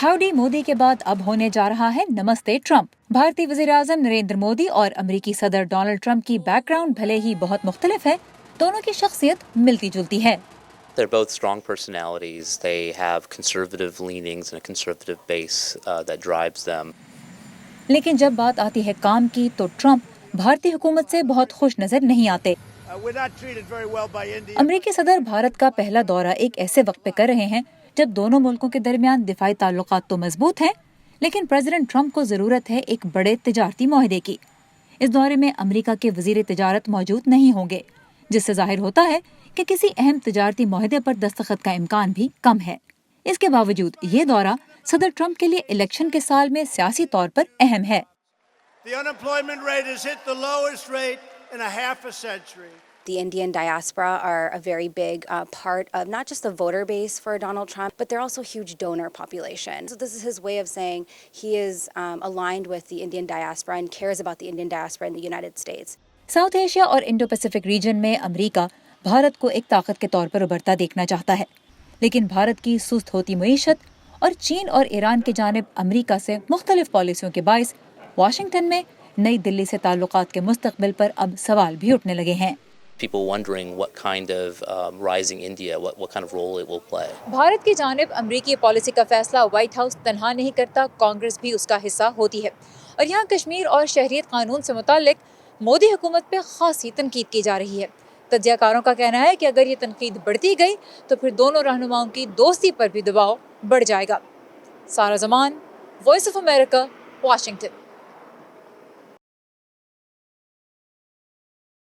Howdy Modi के बाद अब होने जा रहा है नमस्ते ट्रंप। भारतीय वज़ीर-ए-आज़म नरेंद्र मोदी और अमेरिकी सदर डोनाल्ड ट्रंप की बैकग्राउंड भले ही बहुत मुख्तलिफ है, दोनों की शख्सियत मिलती जुलती है। They're both strong personalities. They have conservative leanings and a conservative base that drives them. लेकिन जब बात आती है काम की तो ट्रंप भारतीय हुकूमत से बहुत खुश नजर नहीं आते। अमेरिकी सदर भारत का पहला दौरा एक ऐसे वक्त पे कर रहे हैं जब दोनों मुल्कों के दरमियान दिफाई ताल्लुकात तो मजबूत हैं, लेकिन प्रेसिडेंट ट्रंप को जरूरत है एक बड़े तिजारती मुआहदे की। इस दौरे में अमेरिका के वजीर तिजारत मौजूद नहीं होंगे, जिससे जाहिर होता है कि किसी अहम तिजारती मुआहदे पर दस्तखत का इम्कान भी कम है। इसके बावजूद ये दौरा सदर ट्रंप के लिए इलेक्शन के साल में सियासी तौर पर अहम है। The Indian diaspora are a very big part of not just the voter base for Donald Trump, but they're also a huge donor population. So this is his way of saying he is aligned with the Indian diaspora and cares about the Indian diaspora in the United States. South Asia और Indo Pacific region में America Bharat को एक ताकत के तौर पर उभरता देखना चाहता है, लेकिन भारत की सुस्त होती मईशत और चीन और ईरान की जानिब अमेरिका से मुख्तलिफ पॉलिसियों के बाइस वाशिंगटन में नई दिल्ली से ताल्लुकात के मुस्तकबिल पर अब सवाल भी उठने लगे हैं। People wondering what kind of rising India, what kind of role it will play. Bharat की जानिब अमेरिकी पॉलिसी का फैसला व्हाइट हाउस तनहा नहीं करता, कांग्रेस भी उसका हिस्सा होती है। और यहाँ कश्मीर और शहरियत कानून से मुतालिक मोदी हुकूमत पे खासी तनकीद की जा रही है। तज्जियाकारों का कहना है कि अगर ये तनकीद बढ़ती गई तो फिर दोनों रहनुमाओं की दोस्ती पर भी दबाव बढ़ जाएगा। सारा Zaman, voice of America, Washington.